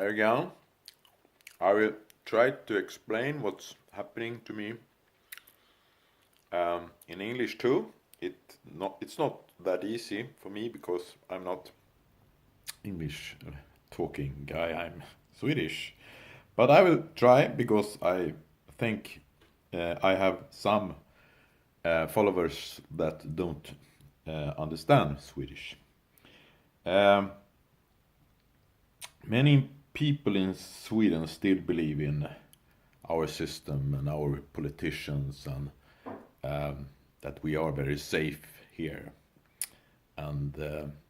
Hi again. I will try to explain what's happening to me in English too. It's not that easy for me because I'm not English talking guy. I'm Swedish, but I will try because I think I have some followers that don't understand Swedish. Um, Many people in Sweden still believe in our system and our politicians and that we are very safe here. And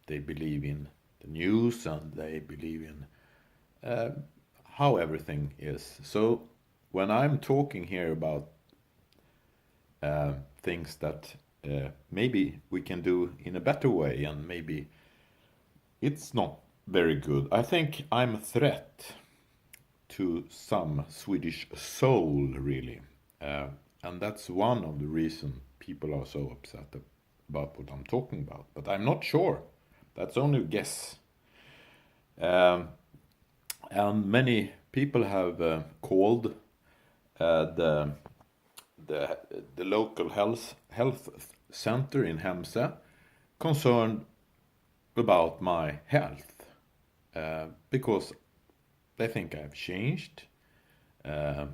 they believe in the news and they believe in how everything is. So when I'm talking here about things that maybe we can do in a better way and maybe it's not very good, I think I'm a threat to some Swedish soul, really. And that's one of the reasons people are so upset about what I'm talking about. But I'm not sure. That's only a guess. And many people have called the local health center in Hemse concerned about my health because they think I've changed and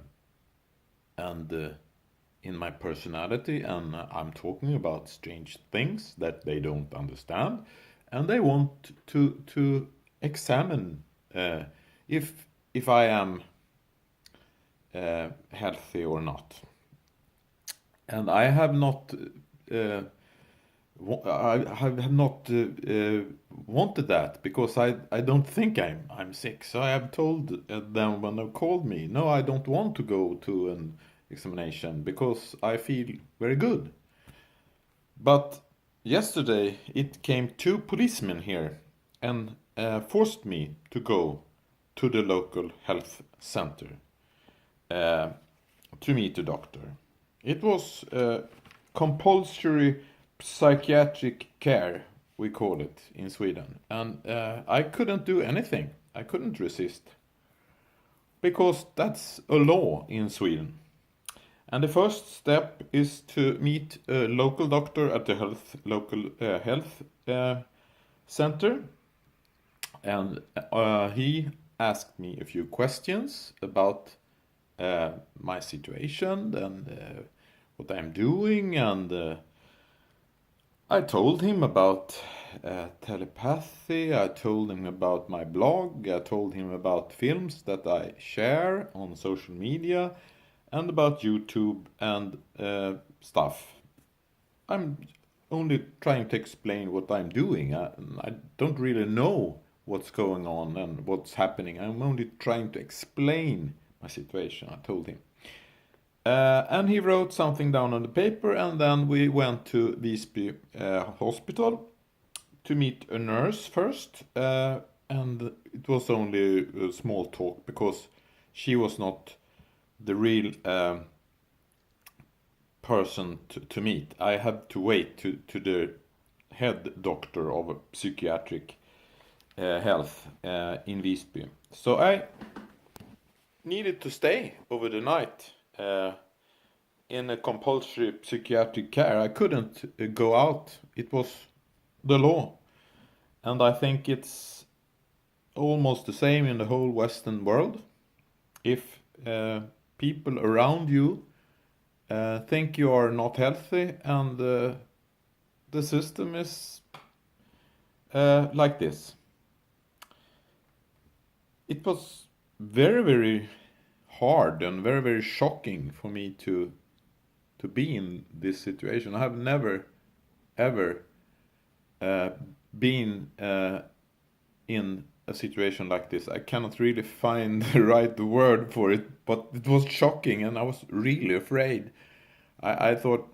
in my personality, and I'm talking about strange things that they don't understand, and they want to examine if I am healthy or not. And I have not wanted that because I don't think I'm sick. So I have told them when they called me, no, I don't want to go to an examination because I feel very good. But yesterday it came two policemen here and forced me to go to the local health center to meet a doctor. It was compulsory psychiatric care, we call it in Sweden. And I couldn't do anything. I couldn't resist. Because that's a law in Sweden. And the first step is to meet a local doctor at the local health center. And he asked me a few questions about my situation and what I'm doing, and I told him about telepathy, I told him about my blog, I told him about films that I share on social media, and about YouTube and stuff. I'm only trying to explain what I'm doing. I don't really know what's going on and what's happening. I'm only trying to explain my situation, I told him. And he wrote something down on the paper, and then we went to Visby hospital to meet a nurse first. And it was only a small talk because she was not the real person to meet. I had to wait to the head doctor of psychiatric health in Visby. So I needed to stay over the night in a compulsory psychiatric care. I couldn't go out. It was the law. And I think it's almost the same in the whole Western world. If people around you think you are not healthy and the system is like this. It was very, very hard and very, very shocking for me to be in this situation. I have never, ever been in a situation like this. I cannot really find the right word for it, but it was shocking and I was really afraid. I thought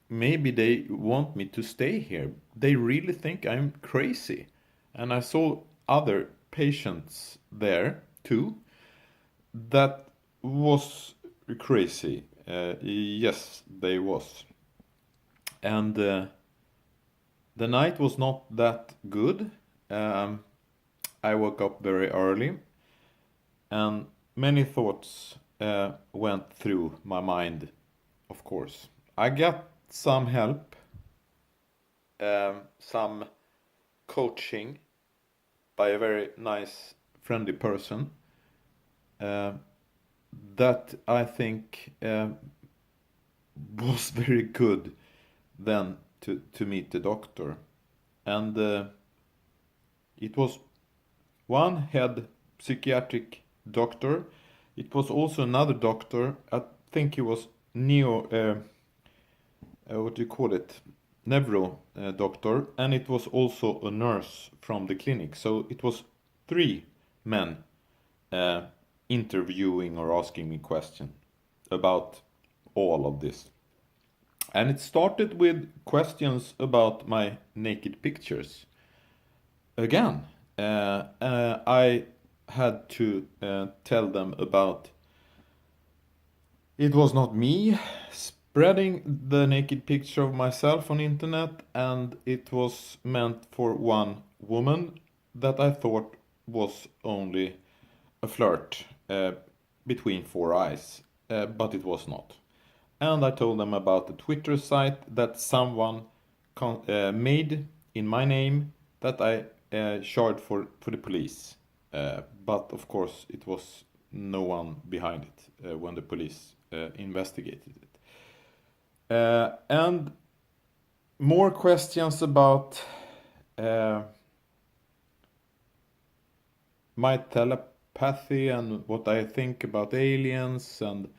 maybe they want me to stay here. They really think I'm crazy. And I saw other patients there too that was crazy. Yes, they was. And the night was not that good. I woke up very early, and many thoughts went through my mind, of course. I got some help, some coaching by a very nice, friendly person that I think was very good then to meet the doctor. And it was one head psychiatric doctor. It was also another doctor. I think he was what do you call it? Neuro doctor, and it was also a nurse from the clinic. So it was 3 men interviewing or asking me questions about all of this. And it started with questions about my naked pictures. Again, I had to tell them about it was not me spreading the naked picture of myself on internet, and it was meant for one woman that I thought was only a flirt between 4 eyes, but it was not. And I told them about the Twitter site that someone made in my name that I charged for the police. But of course it was no one behind it when the police investigated it. And more questions about my telepathy and what I think about aliens and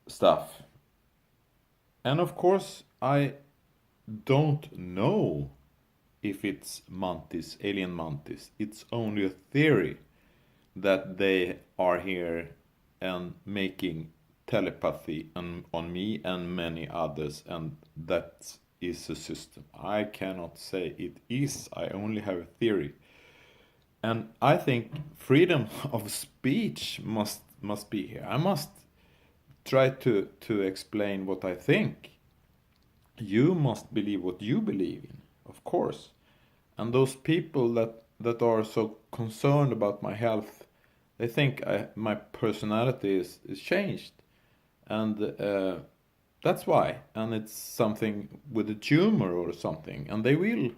stuff. And of course, I don't know if it's mantis, alien mantis. It's only a theory that they are here and making telepathy on me and many others, and that is a system. I cannot say it is. I only have a theory. And I think freedom of speech must be here. I must try to explain what I think. You must believe what you believe in, of course. And those people that are so concerned about my health, they think my personality is changed. And that's why. And it's something with a tumor or something. And they will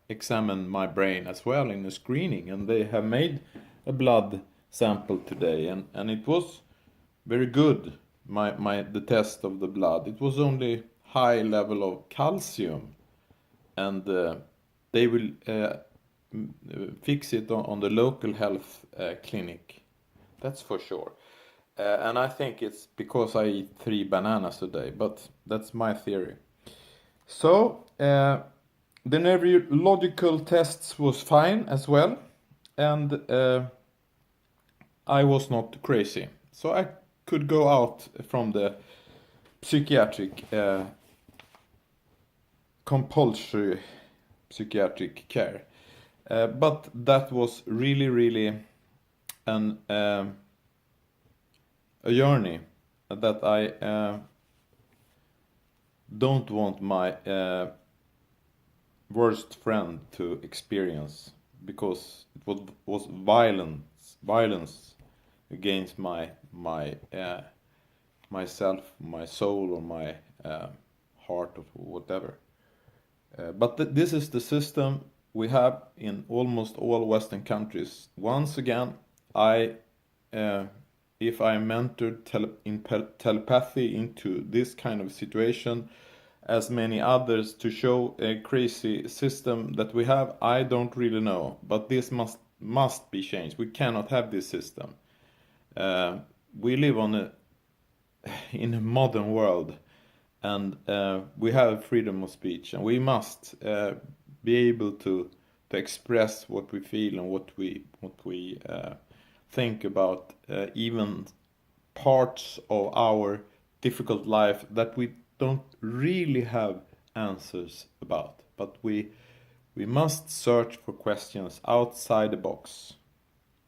examine my brain as well in a screening. And they have made a blood sample today. And it was very good, the test of the blood. It was only high level of calcium. And they will fix it on the local health clinic. That's for sure. And I think it's because I eat 3 bananas a day, but that's my theory. So the neurological tests was fine as well, and I was not crazy. So I could go out from the psychiatric compulsory psychiatric care. But that was really a journey that I don't want my worst friend to experience, because it was violence against myself, my soul, or my heart, or whatever. But this is the system we have in almost all Western countries. Once again, if I am entered telepathy into this kind of situation, as many others, to show a crazy system that we have, I don't really know. But this must be changed. We cannot have this system. We live in a modern world, and we have freedom of speech, and we must be able to express what we feel and what we think about even parts of our difficult life that we don't really have answers about. But we must search for questions outside the box.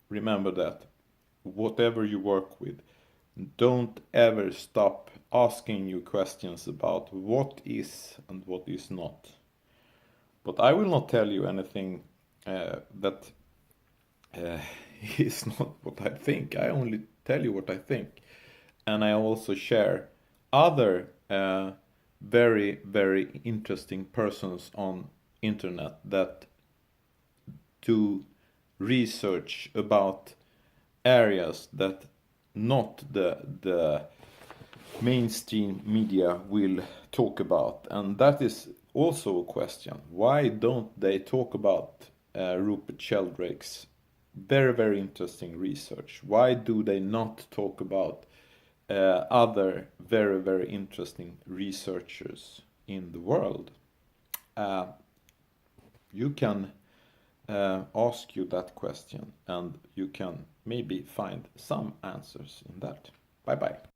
Remember that. Whatever you work with, don't ever stop asking you questions about what is and what is not. But I will not tell you anything that is not what I think. I only tell you what I think. And I also share other very, very interesting persons on internet that do research about areas that not the mainstream media will talk about. And that is also a question. Why don't they talk about Rupert Sheldrake's very, very interesting research? Why do they not talk about other very, very interesting researchers in the world? You can ask you that question, and you can maybe find some answers in that. Bye bye.